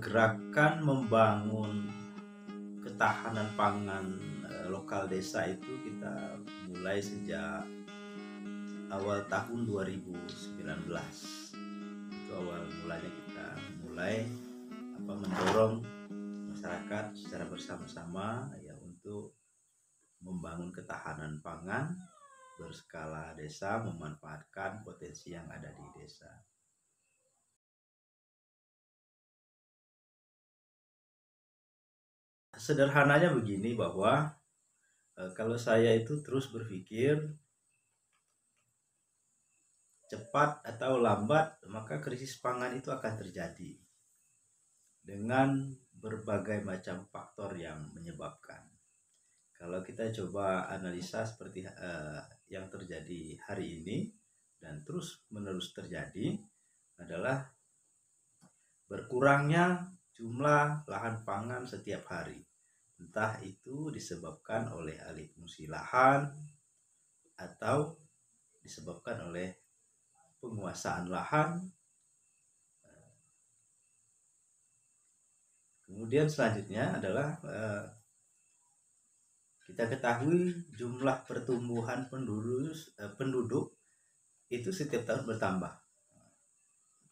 gerakan membangun ketahanan pangan lokal desa itu kita mulai sejak awal tahun 2019. Itu awal mulanya kita mulai mendorong masyarakat secara bersama-sama ya untuk membangun ketahanan pangan berskala desa, memanfaatkan potensi yang ada di desa. Sederhananya begini, bahwa kalau saya itu terus berpikir cepat atau lambat maka krisis pangan itu akan terjadi dengan berbagai macam faktor yang menyebabkan. Kalau kita coba analisa seperti yang terjadi hari ini dan terus menerus terjadi adalah berkurangnya jumlah lahan pangan setiap hari. Entah itu disebabkan oleh alih fungsi lahan atau disebabkan oleh penguasaan lahan. Kemudian selanjutnya adalah kita ketahui jumlah pertumbuhan penduduk itu setiap tahun bertambah.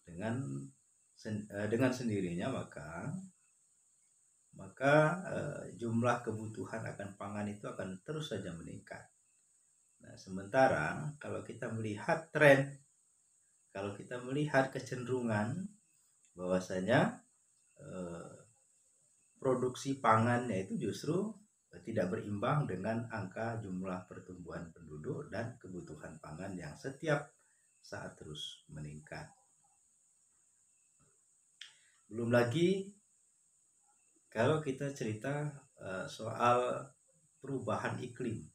Dengan sendirinya maka jumlah kebutuhan akan pangan itu akan terus saja meningkat. Nah, sementara kalau kita melihat tren, kalau kita melihat kecenderungan bahwasanya produksi pangannya itu justru tidak berimbang dengan angka jumlah pertumbuhan penduduk dan kebutuhan pangan yang setiap saat terus meningkat. Belum lagi kalau kita cerita soal perubahan iklim.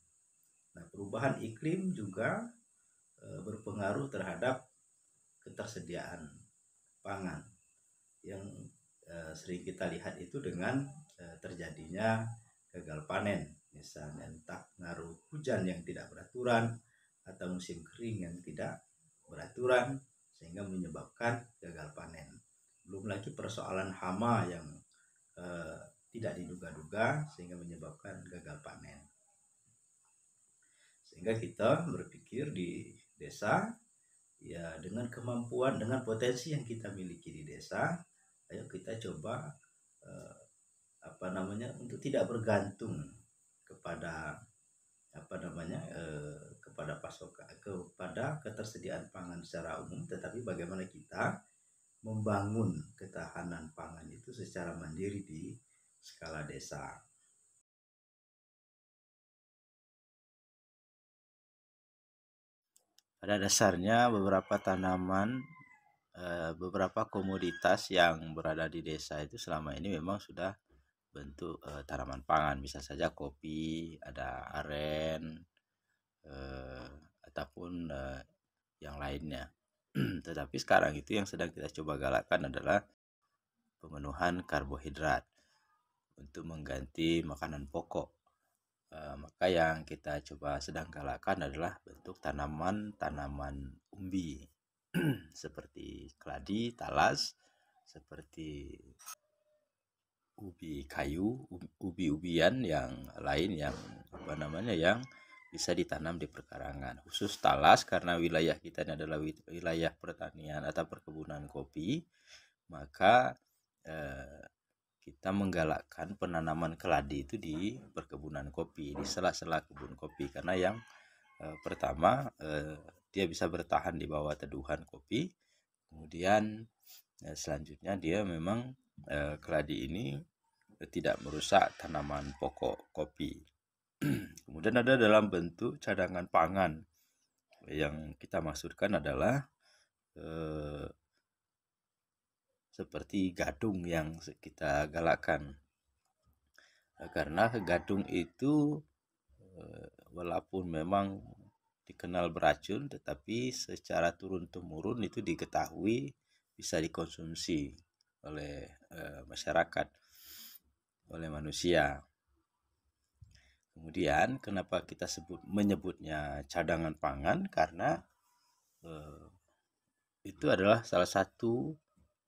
Nah, perubahan iklim juga berpengaruh terhadap ketersediaan pangan yang sering kita lihat itu dengan terjadinya gagal panen, misalnya entah pengaruh hujan yang tidak beraturan atau musim kering yang tidak beraturan sehingga menyebabkan gagal panen. Belum lagi persoalan hama yang tidak diduga-duga sehingga menyebabkan gagal panen. Sehingga kita berpikir di desa ya, dengan kemampuan, dengan potensi yang kita miliki di desa, ayo kita coba untuk tidak bergantung kepada kepada ketersediaan pangan secara umum, tetapi bagaimana kita membangun ketahanan pangan itu secara mandiri di skala desa. Pada dasarnya beberapa tanaman, beberapa komoditas yang berada di desa itu selama ini memang sudah bentuk tanaman pangan. Bisa saja kopi, ada aren, ataupun yang lainnya. Tetapi sekarang itu yang sedang kita coba galakkan adalah pemenuhan karbohidrat untuk mengganti makanan pokok. Maka yang kita coba sedang galakkan adalah bentuk tanaman umbi seperti keladi, talas, seperti ubi kayu, ubi-ubian yang lain yang yang bisa ditanam di perkarangan. Khusus talas karena wilayah kita ini adalah wilayah pertanian atau perkebunan kopi, maka kita menggalakkan penanaman keladi itu di perkebunan kopi, di sela-sela kebun kopi, karena yang pertama dia bisa bertahan di bawah teduhan kopi. Kemudian selanjutnya dia memang keladi ini tidak merusak tanaman pokok kopi. Kemudian ada dalam bentuk cadangan pangan. Yang kita maksudkan adalah seperti gadung yang kita galakkan. Karena gadung itu walaupun memang dikenal beracun, tetapi secara turun-temurun itu diketahui bisa dikonsumsi oleh masyarakat, oleh manusia. Kemudian kenapa kita menyebutnya cadangan pangan? Karena itu adalah salah satu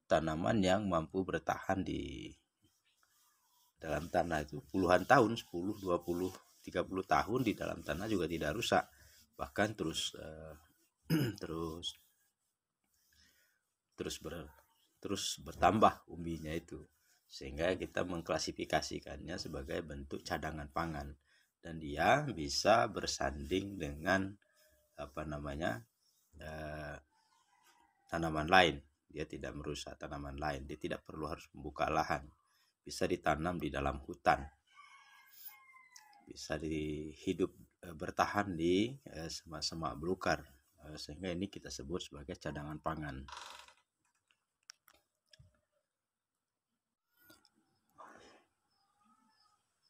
tanaman yang mampu bertahan di dalam tanah itu puluhan tahun, 10, 20, 30 tahun di dalam tanah juga tidak rusak. Bahkan terus terus ber, terus bertambah umbinya itu. Sehingga kita mengklasifikasikannya sebagai bentuk cadangan pangan dan dia bisa bersanding dengan apa namanya? Eh, tanaman lain. Dia tidak merusak tanaman lain. Dia tidak perlu harus membuka lahan. Bisa ditanam di dalam hutan. Bisa dihidup bertahan di semak-semak belukar. Sehingga ini kita sebut sebagai cadangan pangan.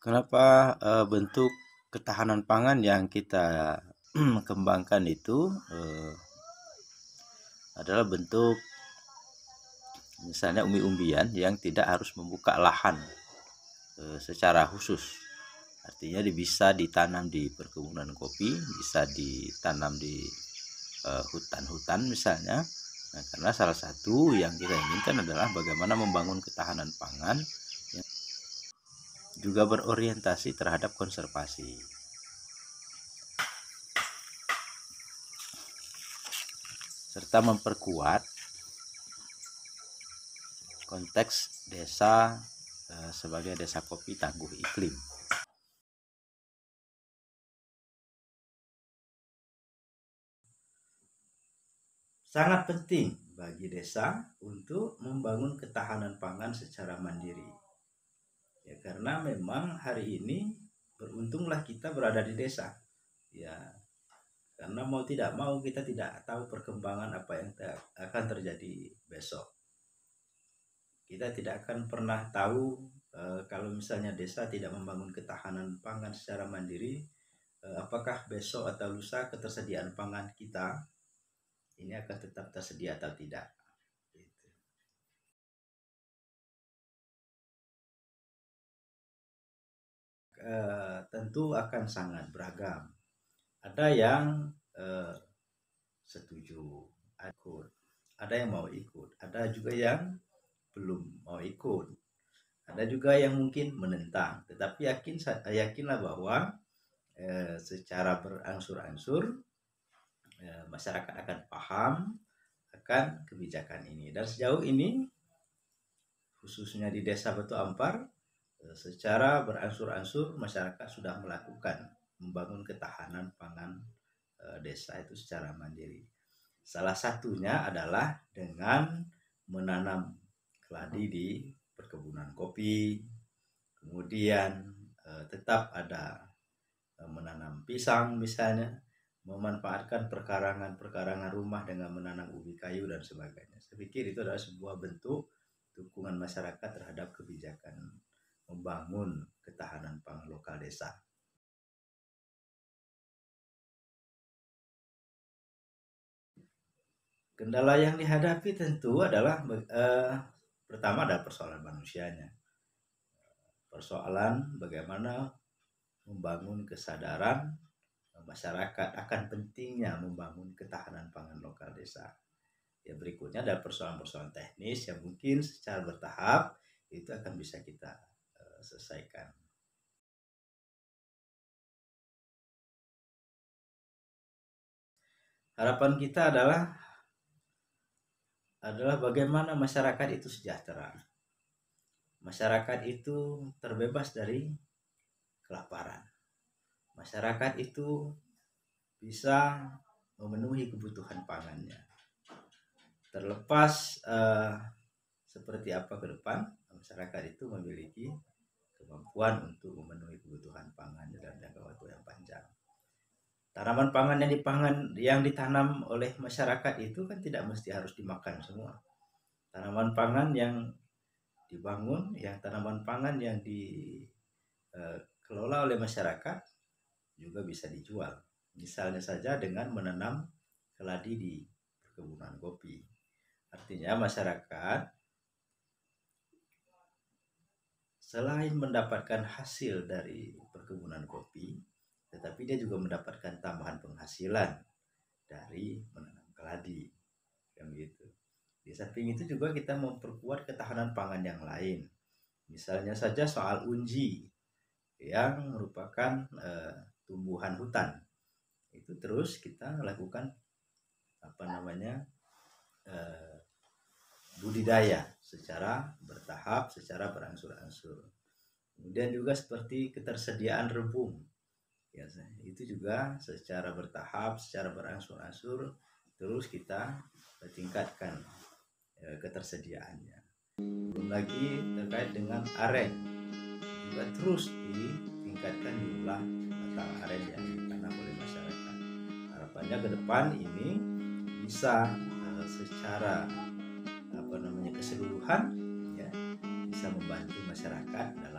Kenapa bentuk ketahanan pangan yang kita kembangkan itu adalah bentuk misalnya umbi-umbian yang tidak harus membuka lahan secara khusus. Artinya bisa ditanam di perkebunan kopi, bisa ditanam di hutan-hutan misalnya. Nah, karena salah satu yang kita inginkan adalah bagaimana membangun ketahanan pangan yang juga berorientasi terhadap konservasi. Serta memperkuat konteks desa sebagai desa kopi tangguh iklim. Sangat penting bagi desa untuk membangun ketahanan pangan secara mandiri. Ya, karena memang hari ini beruntunglah kita berada di desa. Ya, karena mau tidak mau kita tidak tahu perkembangan apa yang akan terjadi besok. Kita tidak akan pernah tahu kalau misalnya desa tidak membangun ketahanan pangan secara mandiri, apakah besok atau lusa ketersediaan pangan kita ini akan tetap tersedia atau tidak. Tentu akan sangat beragam. Ada yang setuju ikut, ada yang mau ikut, ada juga yang belum mau ikut, ada juga yang mungkin menentang. Tetapi yakinlah bahwa secara berangsur-angsur masyarakat akan paham akan kebijakan ini. Dan sejauh ini khususnya di Desa Batu Ampar secara berangsur-angsur masyarakat sudah melakukan membangun ketahanan pangan desa itu secara mandiri. Salah satunya adalah dengan menanam keladi di perkebunan kopi, kemudian tetap ada menanam pisang misalnya, memanfaatkan perkarangan rumah dengan menanam ubi kayu dan sebagainya. Saya pikir itu adalah sebuah bentuk dukungan masyarakat terhadap kebijakan membangun ketahanan pangan lokal desa. Kendala yang dihadapi tentu adalah pertama adalah persoalan manusianya. Persoalan bagaimana membangun kesadaran masyarakat akan pentingnya membangun ketahanan pangan lokal desa. Ya, berikutnya ada persoalan-persoalan teknis yang mungkin secara bertahap itu akan bisa kita selesaikan. Harapan kita adalah bagaimana masyarakat itu sejahtera. Masyarakat itu terbebas dari kelaparan. Masyarakat itu bisa memenuhi kebutuhan pangannya. Terlepas seperti apa ke depan, masyarakat itu memiliki kemampuan untuk memenuhi kebutuhan pangannya dalam jangka waktu yang panjang. Tanaman pangan yang ditanam oleh masyarakat itu kan tidak mesti harus dimakan semua. Tanaman pangan yang dibangun, tanaman pangan yang dikelola oleh masyarakat juga bisa dijual. Misalnya saja dengan menanam keladi di perkebunan kopi. Artinya masyarakat selain mendapatkan hasil dari perkebunan kopi, tetapi dia juga mendapatkan tambahan penghasilan dari menanam keladi, kan gitu. Di samping itu juga kita memperkuat ketahanan pangan yang lain. Misalnya saja soal unji yang merupakan tumbuhan hutan. Itu terus kita lakukan eh, budidaya secara bertahap, secara berangsur-angsur. Kemudian juga seperti ketersediaan rebung. Ya, itu juga secara bertahap, secara berangsur-angsur terus kita tingkatkan ketersediaannya. Belum lagi terkait dengan aren, juga terus ditingkatkan jumlah batang aren yang ditanam oleh masyarakat. Harapannya ke depan ini bisa secara keseluruhan ya bisa membantu masyarakat dalam